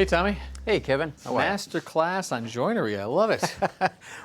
Hey, Tommy. Hey, Kevin. How are you? Master class on joinery. I love it.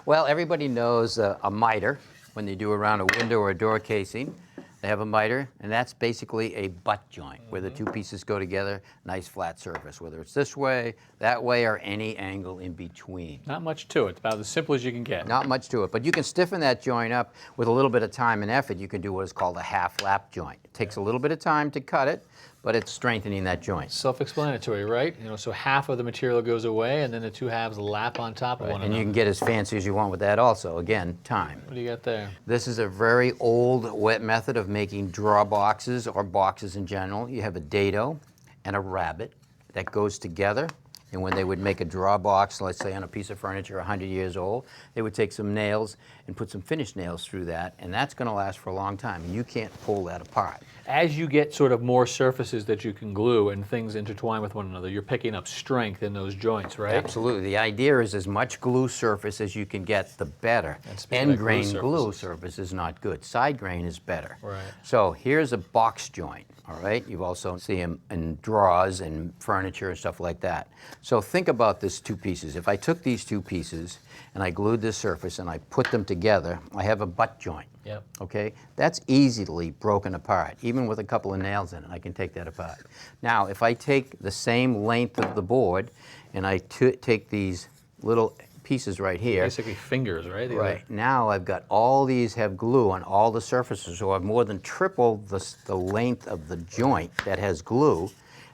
Well, everybody knows a miter when they do around a window or a door casing. They have a miter, and that's basically a butt joint where the two pieces go together, nice flat surface, whether it's this way, that way, or any angle in between. Not much to it. About as simple as you can get. Not much to it, but you can stiffen that joint up with a little bit of time and effort. You can do what is called a half lap joint. It takes a little bit of time to cut it, but it's strengthening that joint. Self-explanatory, right? You know, so half of the material goes away, and then the two halves lap on top of one another. And you can get as fancy as you want with that also. Again, time. What do you got there? This is a very old wet method of making draw boxes or boxes in general. You have a dado and a rabbet that goes together. And when they would make a draw box, let's say on a piece of furniture 100 years old, they would take some nails and put some finished nails through that, and that's going to last for a long time. And you can't pull that apart. As you get sort of more surfaces that you can glue and things intertwine with one another, you're picking up strength in those joints, right? Absolutely. The idea is as much glue surface as you can get, the better. End grain glue surface is not good. Side grain is better. Right. So here's a box joint. All right, you've also seen them in drawers and furniture and stuff like that. So think about this two pieces. If I took these two pieces and I glued this surface and I put them together, I have a butt joint. Yep. Okay, that's easily broken apart. Even with a couple of nails in it, I can take that apart. Now, if I take the same length of the board and I take these little pieces right here. Basically fingers, right? Right. Now I've got all these have glue on all the surfaces, so I've more than tripled the length of the joint that has glue.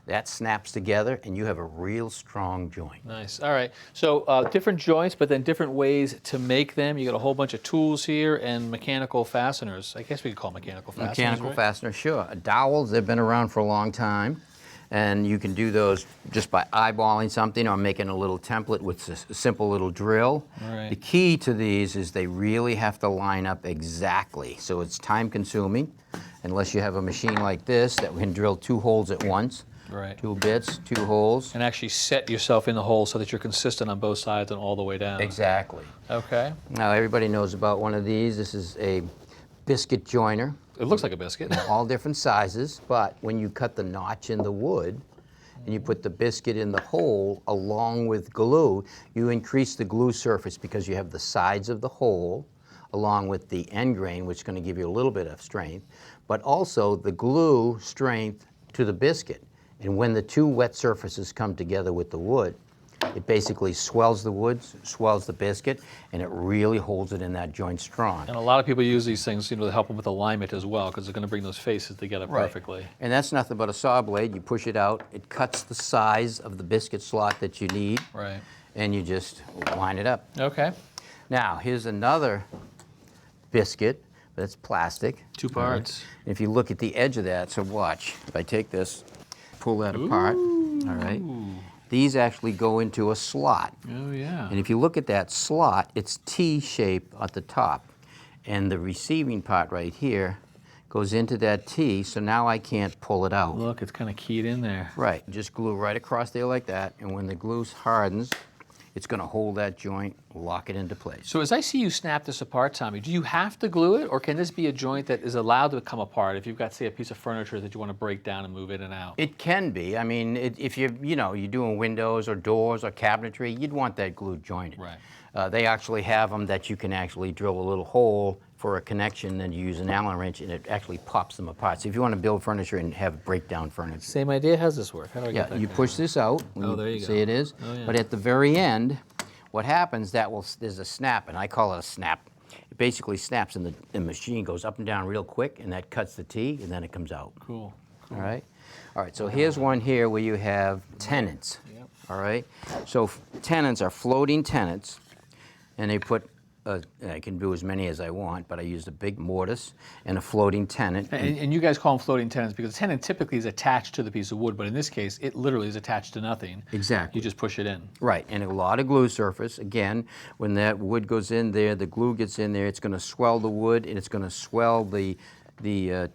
That snaps together, and you have a real strong joint. Nice. All right. So different joints, but then different ways to make them. You got a whole bunch of tools here and mechanical fasteners. I guess we could call mechanical fasteners. Mechanical right? fasteners, sure. Dowels, they've been around for a long time. And you can do those just by eyeballing something or making a little template with a simple little drill. Right. The key to these is they really have to line up exactly. So it's time consuming, unless you have a machine like this that can drill 2 holes at once. Right. 2 bits, 2 holes. And actually set yourself in the hole so that you're consistent on both sides and all the way down. Exactly. Okay. Now everybody knows about one of these. This is a biscuit joiner. It looks like a biscuit. All different sizes, but when you cut the notch in the wood and you put the biscuit in the hole along with glue, you increase the glue surface because you have the sides of the hole along with the end grain, which is going to give you a little bit of strength, but also the glue strength to the biscuit. And when the two wet surfaces come together with the wood, it basically swells the wood, swells the biscuit, and it really holds it in that joint strong. And a lot of people use these things, you know, to help them with alignment as well, because they're going to bring those faces together perfectly. And that's nothing but a saw blade. You push it out, it cuts the size of the biscuit slot that you need, Right. and you just line it up. Okay. Now, here's another biscuit that's plastic. 2 parts. If you look at the edge of that, so watch. If I take this, pull that apart, all right? These actually go into a slot. Oh, yeah. And if you look at that slot, it's T-shaped at the top. And the receiving part right here goes into that T, so now I can't pull it out. Look, it's kind of keyed in there. Right, just glue right across there like that, and when the glue hardens, it's going to hold that joint, lock it into place. So as I see you snap this apart, Tommy, do you have to glue it, or can this be a joint that is allowed to come apart if you've got, say, a piece of furniture that you want to break down and move in and out? It can be. I mean, if you're doing windows or doors or cabinetry, you'd want that glued jointed. Right. They actually have them that you can actually drill a little hole for a connection, and you use an Allen wrench, and it actually pops them apart. So if you want to build furniture and have breakdown furniture. Same idea. How's this work? How do I get that? You push this out. Oh, there you go. See it is? Oh, yeah. But at the very end, what happens, there's a snap, and I call it a snap. It basically snaps, and the machine goes up and down real quick, and that cuts the T, and then it comes out. Cool. All right? All right, so here's one here where you have tenants. Yep. All right? So tenants are floating tenants, and they put I can do as many as I want, but I used a big mortise and a floating tenant. And you guys call them floating tenons because the tenant typically is attached to the piece of wood, but in this case, it literally is attached to nothing. Exactly. You just push it in. Right, and a lot of glue surface. Again, when that wood goes in there, the glue gets in there, it's going to swell the wood, and it's going to swell the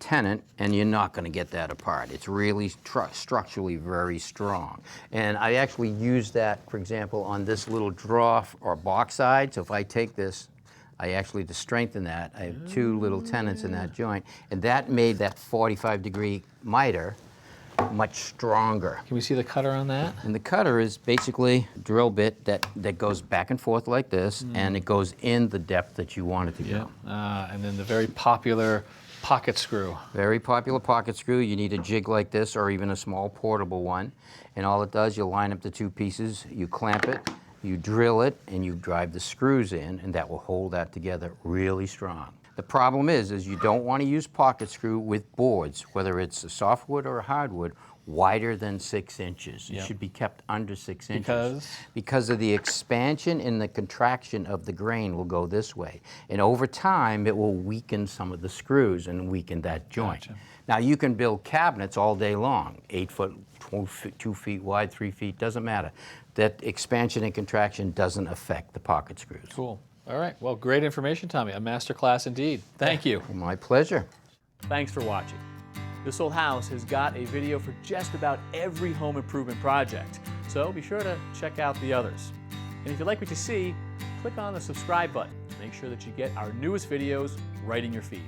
tenant, and you're not going to get that apart. It's really structurally very strong. And I actually use that, for example, on this little drawer or box side. So if I take this, to strengthen that, I have 2 little tenants in that joint, and that made that 45-degree miter much stronger. Can we see the cutter on that? And the cutter is basically a drill bit that goes back and forth like this, and it goes in the depth that you want it to go. And then the very popular pocket screw. Very popular pocket screw. You need a jig like this or even a small portable one. And all it does, you line up the two pieces, you clamp it, you drill it, and you drive the screws in, and that will hold that together really strong. The problem is you don't want to use pocket screw with boards, whether it's a softwood or a hardwood, wider than 6 inches. It should be kept under 6 inches. Because of the expansion and the contraction of the grain will go this way. And over time, it will weaken some of the screws and weaken that joint. Gotcha. Now, you can build cabinets all day long, 8 foot, 2 feet wide, 3 feet, doesn't matter. That expansion and contraction doesn't affect the pocket screws. Cool. All right. Well, great information, Tommy. A masterclass indeed. Thank you. My pleasure. Thanks for watching. This Old House has got a video for just about every home improvement project, so be sure to check out the others. And if you like what you see, click on the subscribe button to make sure that you get our newest videos right in your feed.